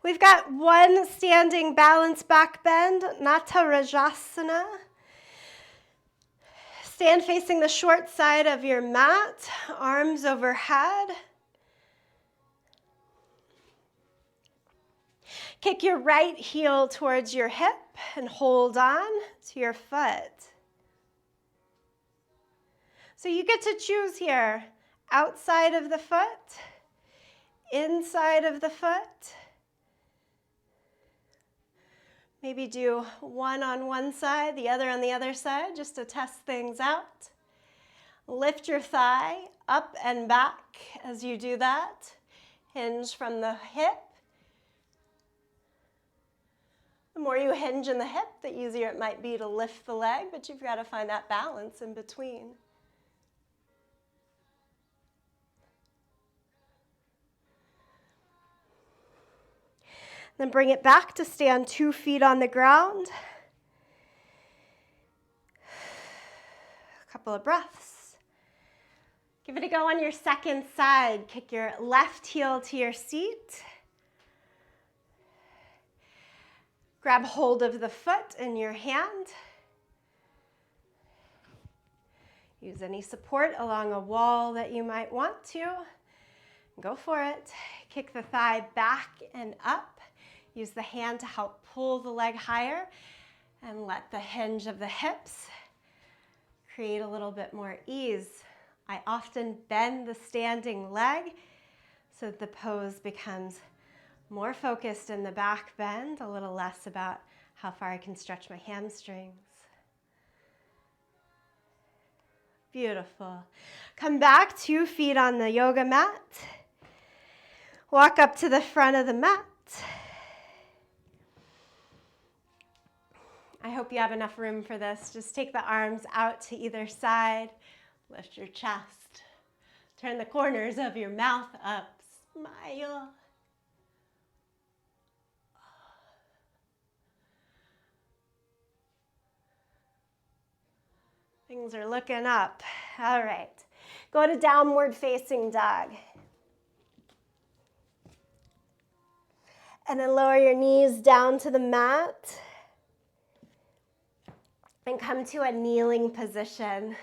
We've got one standing balance back bend, Natarajasana. Stand facing the short side of your mat, arms overhead. Kick your right heel towards your hip and hold on to your foot. So you get to choose here, outside of the foot, inside of the foot. Maybe do one on one side, the other on the other side, just to test things out. Lift your thigh up and back as you do that. Hinge from the hip. The more you hinge in the hip, the easier it might be to lift the leg, but you've got to find that balance in between. Then bring it back to stand 2 feet on the ground. A couple of breaths. Give it a go on your second side. Kick your left heel to your seat. Grab hold of the foot in your hand. Use any support along a wall that you might want to. Go for it. Kick the thigh back and up. Use the hand to help pull the leg higher and let the hinge of the hips create a little bit more ease. I often bend the standing leg so that the pose becomes more focused in the back bend, a little less about how far I can stretch my hamstrings. Beautiful. Come back 2 feet on the yoga mat. Walk up to the front of the mat. I hope you have enough room for this. Just take the arms out to either side. Lift your chest. Turn the corners of your mouth up. Smile. Things are looking up. All right. Go to downward facing dog. And then lower your knees down to the mat. And come to a kneeling position.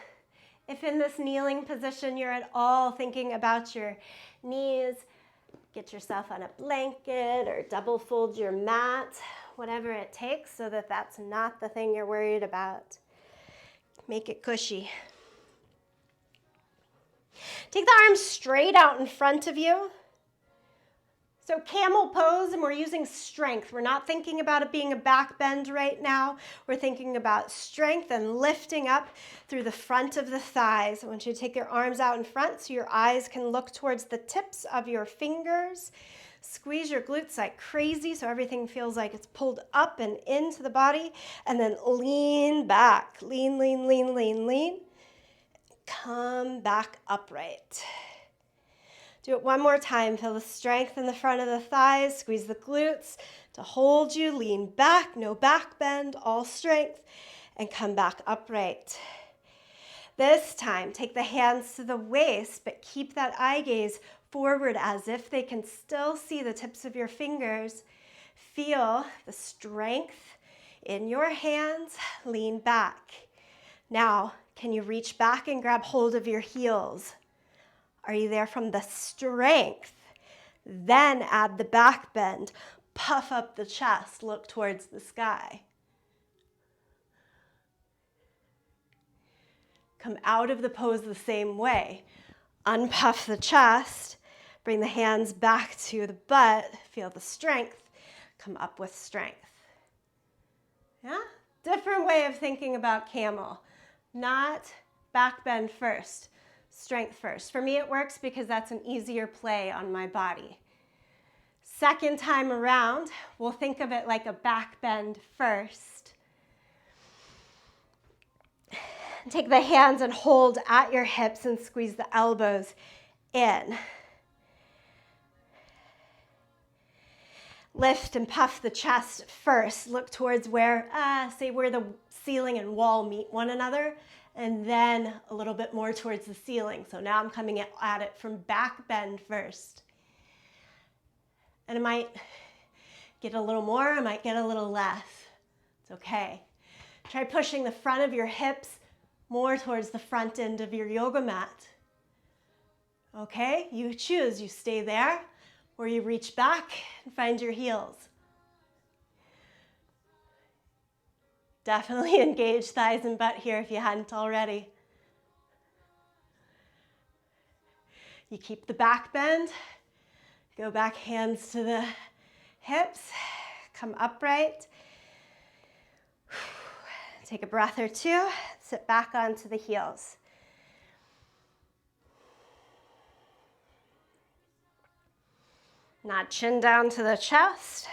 If in this kneeling position you're at all thinking about your knees, get yourself on a blanket or double fold your mat, whatever it takes so that that's not the thing you're worried about. Make it cushy. Take the arms straight out in front of you. So camel pose, and we're using strength. We're not thinking about it being a back bend right now. We're thinking about strength and lifting up through the front of the thighs. I want you to take your arms out in front so your eyes can look towards the tips of your fingers. Squeeze your glutes like crazy so everything feels like it's pulled up and into the body. And then lean back. Lean, lean, lean, lean, lean. Come back upright. Do it one more time. Feel the strength in the front of the thighs. Squeeze the glutes to hold you. Lean back, no back bend, all strength. And come back upright. This time, take the hands to the waist, but keep that eye gaze forward as if they can still see the tips of your fingers. Feel the strength in your hands. Lean back. Now, can you reach back and grab hold of your heels? Are you there from the strength? Then add the back bend. Puff up the chest. Look towards the sky. Come out of the pose the same way. Unpuff the chest. Bring the hands back to the butt. Feel the strength. Come up with strength. Yeah? Different way of thinking about camel. Not back bend first. Strength first. For me, it works because that's an easier play on my body. Second time around, we'll think of it like a back bend first. Take the hands and hold at your hips and squeeze the elbows in. Lift and puff the chest first. Look towards where the ceiling and wall meet one another. And then a little bit more towards the ceiling. So now I'm coming at it from back bend first. And it might Get a little more, I might get a little less. It's okay. Try pushing the front of your hips more towards the front end of your yoga mat. Okay, you choose. You stay there or you reach back and find your heels. Definitely engage thighs and butt here if you hadn't already. You keep the back bend. Go back, hands to the hips. Come upright. Take a breath or two. Sit back onto the heels. Nod chin down to the chest.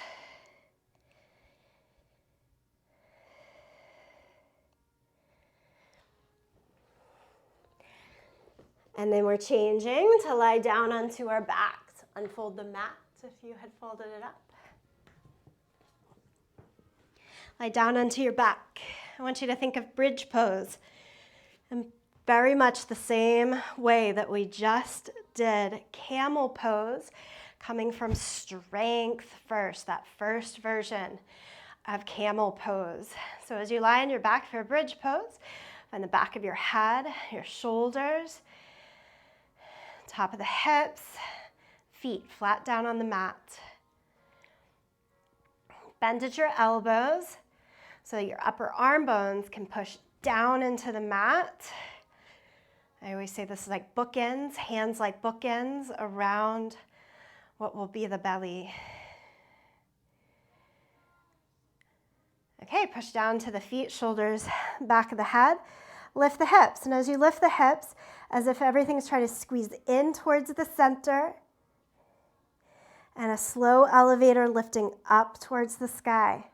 And then we're changing to lie down onto our backs. Unfold the mat if you had folded it up. Lie down onto your back. I want you to think of bridge pose. And very much the same way that we just did camel pose, coming from strength first, that first version of camel pose. So as you lie on your back for a bridge pose, find the back of your head, your shoulders, top of the hips, feet flat down on the mat. Bend at your elbows so that your upper arm bones can push down into the mat. I always say this is like bookends, hands like bookends around what will be the belly. Okay, push down to the feet, shoulders, back of the head. Lift the hips, and as you lift the hips, as if everything's trying to squeeze in towards the center, and a slow elevator lifting up towards the sky.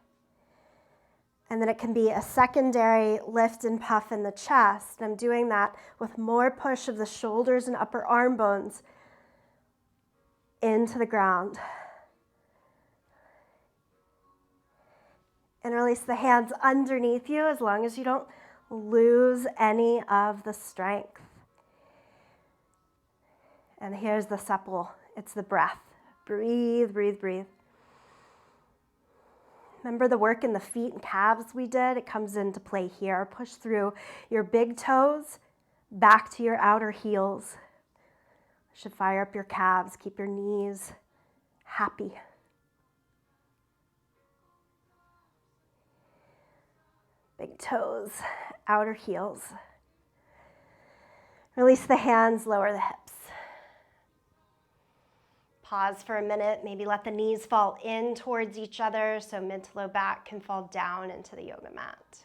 And then it can be a secondary lift and puff in the chest. And I'm doing that with more push of the shoulders and upper arm bones into the ground. And release the hands underneath you as long as you don't lose any of the strength. And here's the supple. It's the breath. Breathe, breathe, breathe. Remember the work in the feet and calves we did? It comes into play here. Push through your big toes back to your outer heels. Should fire up your calves. Keep your knees happy. Big toes, outer heels. Release the hands, lower the hips. Pause for a minute, maybe let the knees fall in towards each other so mid to low back can fall down into the yoga mat.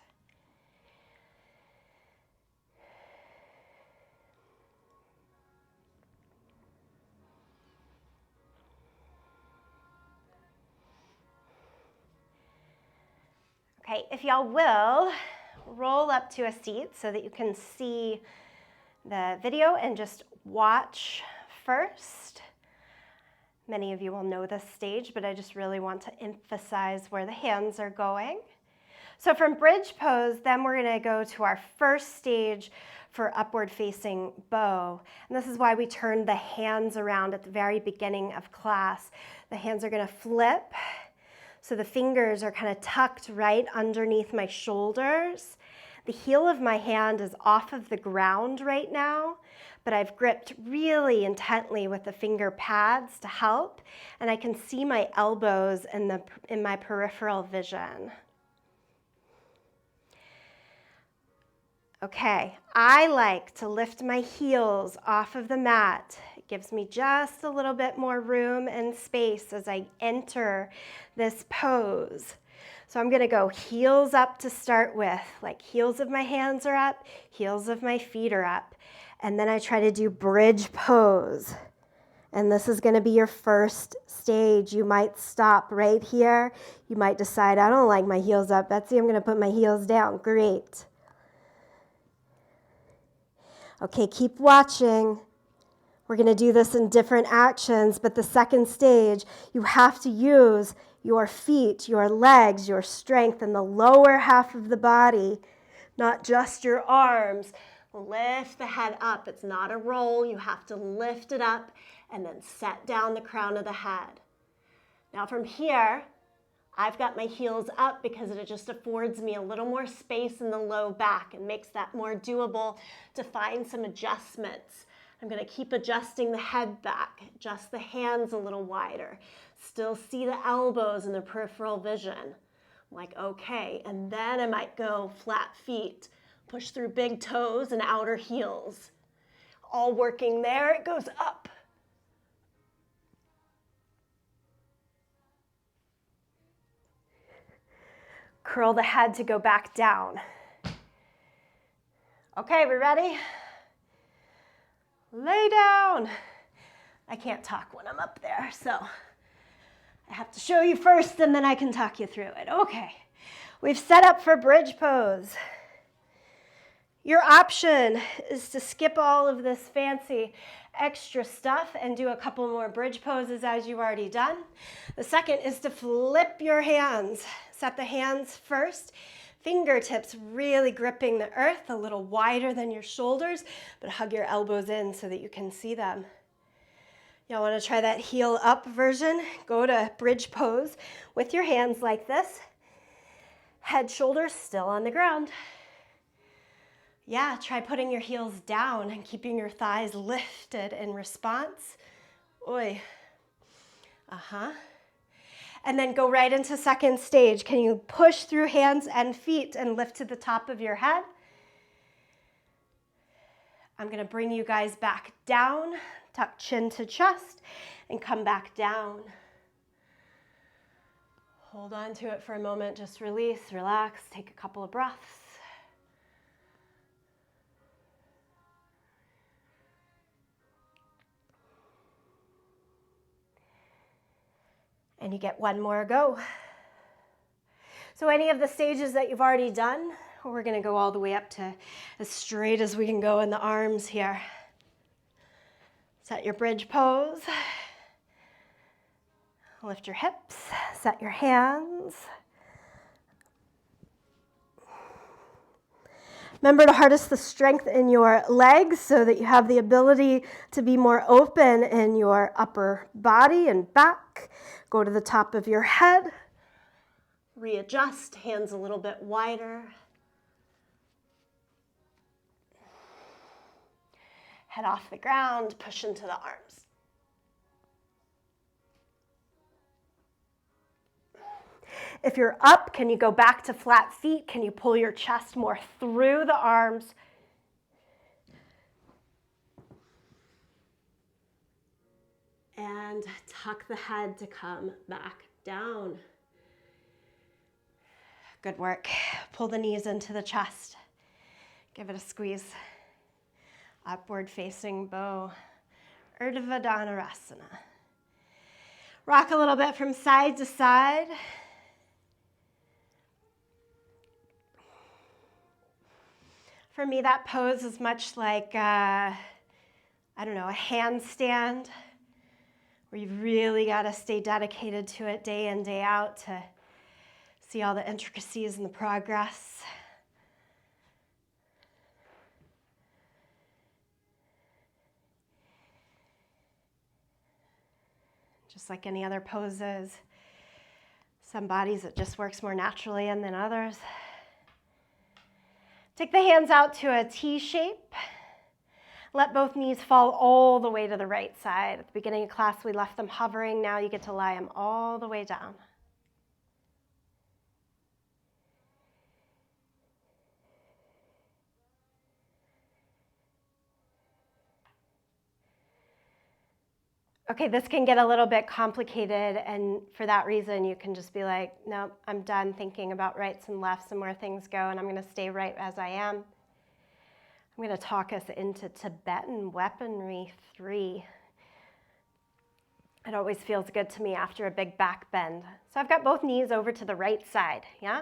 Okay, if y'all will, roll up to a seat so that you can see the video and just watch first. Many of you will know this stage, but I just really want to emphasize where the hands are going. So from bridge pose, then we're gonna go to our first stage for upward facing bow. And this is why we turned the hands around at the very beginning of class. The hands are gonna flip. So the fingers are kind of tucked right underneath my shoulders. The heel of my hand is off of the ground right now, but I've gripped really intently with the finger pads to help, and I can see my elbows in my peripheral vision. Okay, I like to lift my heels off of the mat. It gives me just a little bit more room and space as I enter this pose. So I'm gonna go heels up to start with, like heels of my hands are up, heels of my feet are up. And then I try to do bridge pose. And this is gonna be your first stage. You might stop right here. You might decide, I don't like my heels up. Betsy, I'm gonna put my heels down. Great. Okay, keep watching. We're gonna do this in different actions, but the second stage, you have to use your feet, your legs, your strength in the lower half of the body, not just your arms. Lift the head up. It's not a roll. You have to lift it up and then set down the crown of the head. Now from here, I've got my heels up because it just affords me a little more space in the low back and makes that more doable to find some adjustments. I'm going to keep adjusting the head back, adjust the hands a little wider, still see the elbows and the peripheral vision. I'm like, okay, and then I might go flat feet, push through big toes and outer heels. All working there, it goes up. Curl the head to go back down. Okay, we ready? Lay down. I can't talk when I'm up there, so I have to show you first and then I can talk you through it. Okay, we've set up for bridge pose. Your option is to skip all of this fancy extra stuff and do a couple more bridge poses as you've already done. The second is to flip your hands. Set the hands first. Fingertips really gripping the earth, a little wider than your shoulders, but hug your elbows in so that you can see them. Y'all want to try that heel up version? Go to bridge pose with your hands like this. Head, shoulders still on the ground. Yeah, try putting your heels down and keeping your thighs lifted in response. Oi. And then go right into second stage. Can you push through hands and feet and lift to the top of your head? I'm going to bring you guys back down, tuck chin to chest, and come back down. Hold on to it for a moment. Just release, relax, take a couple of breaths. And you get one more go. So any of the stages that you've already done, we're going to go all the way up to as straight as we can go in the arms here. Set your bridge pose. Lift your hips, set your hands. Remember to harness the strength in your legs so that you have the ability to be more open in your upper body and back. Go to the top of your head. Readjust, hands a little bit wider. Head off the ground, push into the arms. If you're up, can you go back to flat feet? Can you pull your chest more through the arms? And tuck the head to come back down. Good work. Pull the knees into the chest. Give it a squeeze. Upward facing bow. Urdhva Dhanurasana. Rock a little bit from side to side. For me, that pose is much like, a handstand, where you've really got to stay dedicated to it day in, day out to see all the intricacies and the progress. Just like any other poses, some bodies it just works more naturally in than others. Take the hands out to a T shape. Let both knees fall all the way to the right side. At the beginning of class, we left them hovering. Now you get to lie them all the way down. Okay, this can get a little bit complicated, and for that reason, you can just be like, no, I'm done thinking about rights and lefts and where things go, and I'm going to stay right as I am. I'm going to talk us into Tibetan Weaponry 3. It always feels good to me after a big back bend. So I've got both knees over to the right side, yeah?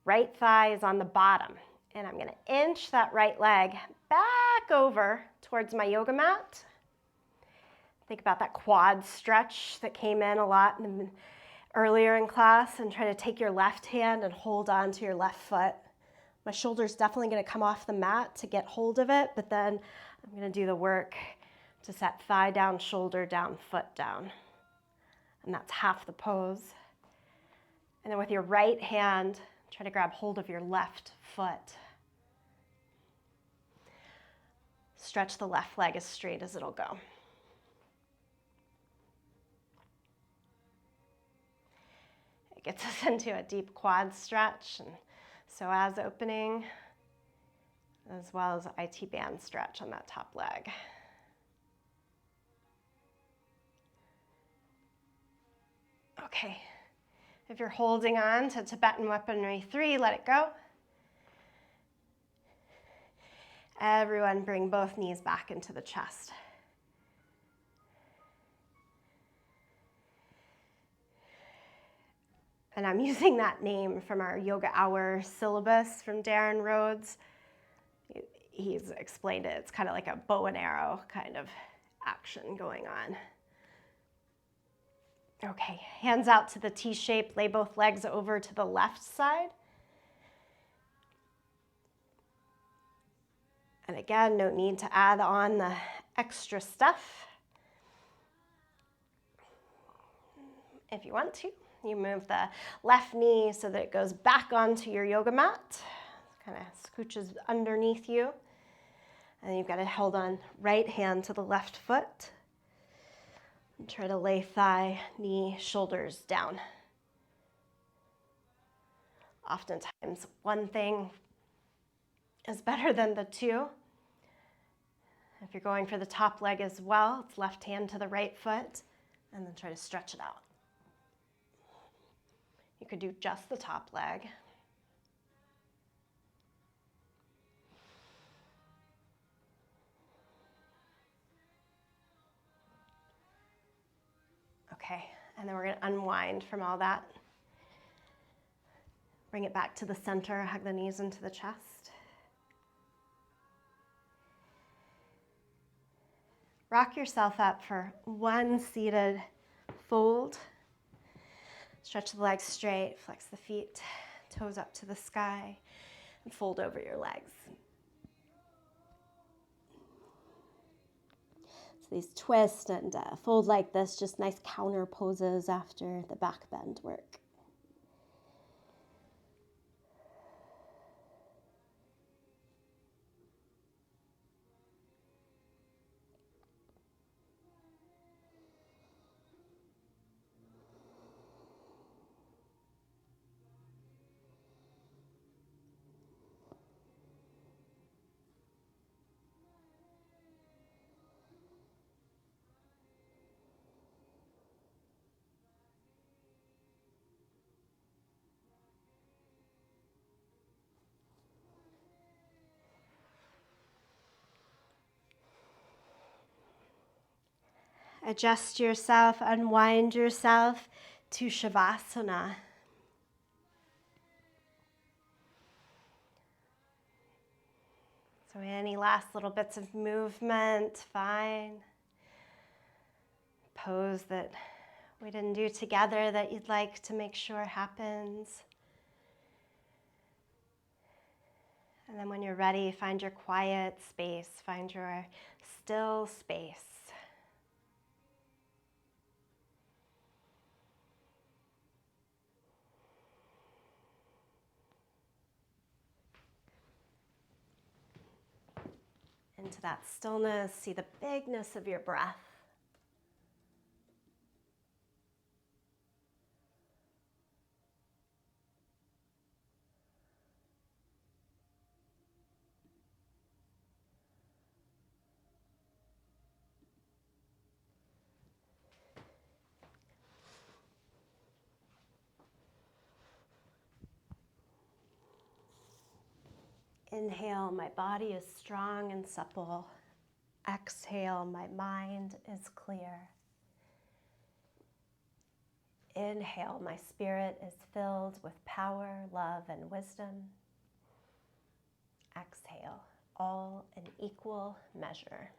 Right thigh is on the bottom, and I'm going to inch that right leg back over towards my yoga mat. Think about that quad stretch that came in a lot earlier in class, and try to take your left hand and hold on to your left foot. My shoulder's definitely going to come off the mat to get hold of it, but then I'm going to do the work to set thigh down, shoulder down, foot down. And that's half the pose. And then with your right hand, try to grab hold of your left foot. Stretch the left leg as straight as it'll go. It gets us into a deep quad stretch and psoas opening, as well as IT band stretch on that top leg. Okay, if you're holding on to Tibetan Weaponry 3, let it go. Everyone bring both knees back into the chest. And I'm using that name from our Yoga Hour syllabus from Darren Rhodes. He's explained it. It's kind of like a bow and arrow kind of action going on. Okay, hands out to the T shape. Lay both legs over to the left side. And again, no need to add on the extra stuff. If you want to, you move the left knee so that it goes back onto your yoga mat. Kind of scooches underneath you. And you've got to hold on right hand to the left foot. And try to lay thigh, knee, shoulders down. Oftentimes, one thing is better than the two. If you're going for the top leg as well, it's left hand to the right foot, and then try to stretch it out. You could do just the top leg. Okay, and then we're going to unwind from all that. Bring it back to the center, hug the knees into the chest. Rock yourself up for one seated fold. Stretch the legs straight, flex the feet, toes up to the sky, and fold over your legs. So these twist and fold like this, just nice counter poses after the back bend work. Adjust yourself, unwind yourself to Shavasana. So any last little bits of movement, fine. Pose that we didn't do together that you'd like to make sure happens. And then when you're ready, find your quiet space, find your still space. Into that stillness, see the bigness of your breath. Inhale, my body is strong and supple. Exhale, my mind is clear. Inhale, my spirit is filled with power, love, and wisdom. Exhale, all in equal measure.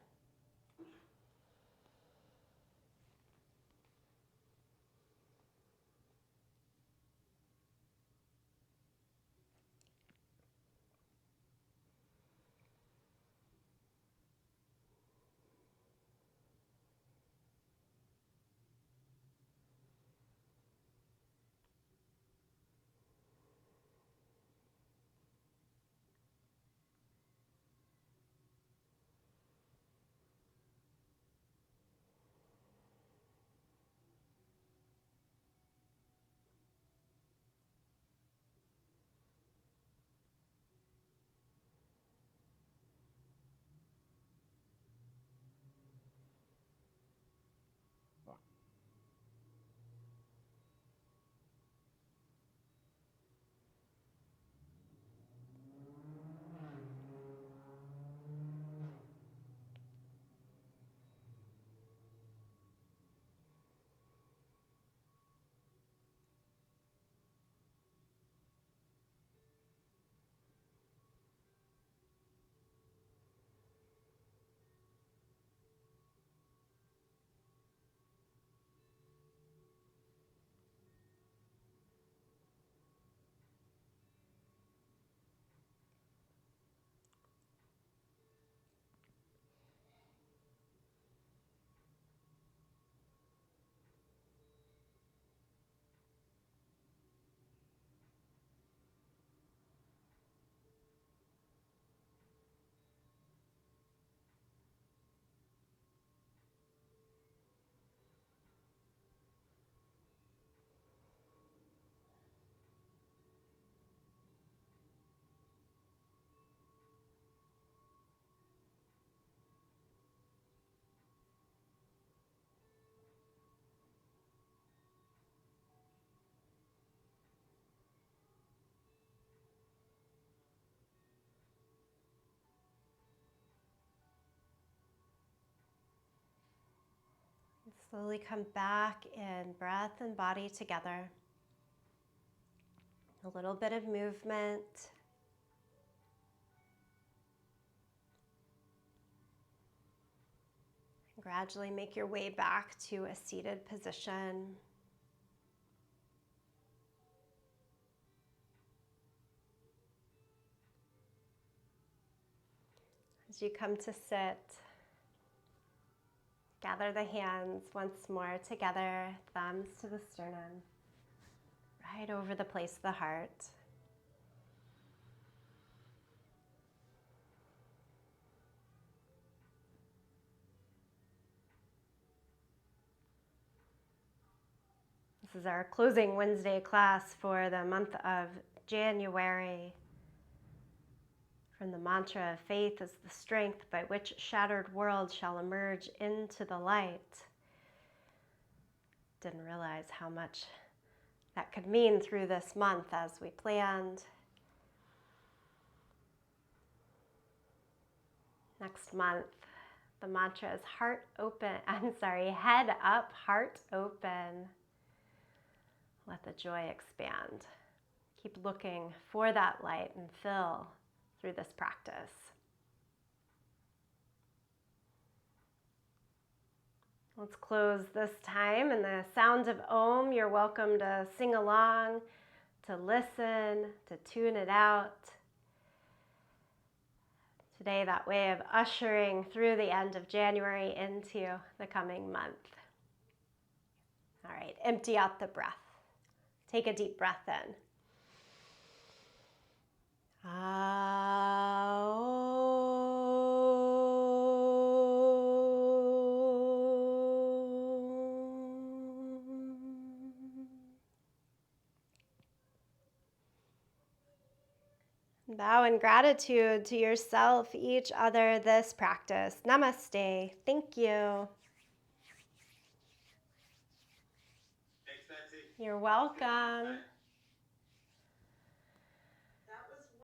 Slowly come back in, breath and body together. A little bit of movement. Gradually make your way back to a seated position. As you come to sit, gather the hands once more together, thumbs to the sternum, right over the place of the heart. This is our closing Wednesday class for the month of January. From the mantra, faith is the strength by which shattered worlds shall emerge into the light. Didn't realize how much that could mean through this month as we planned. Next month, the mantra is head up, heart open. Let the joy expand. Keep looking for that light and fill through this practice. Let's close this time in the sound of Om. You're welcome to sing along, to listen, to tune it out. Today, that way of ushering through the end of January into the coming month. All right, empty out the breath. Take a deep breath in. Bow in gratitude to yourself, each other, this practice. Namaste. Thank you.
Thanks, Betsy.
You're welcome.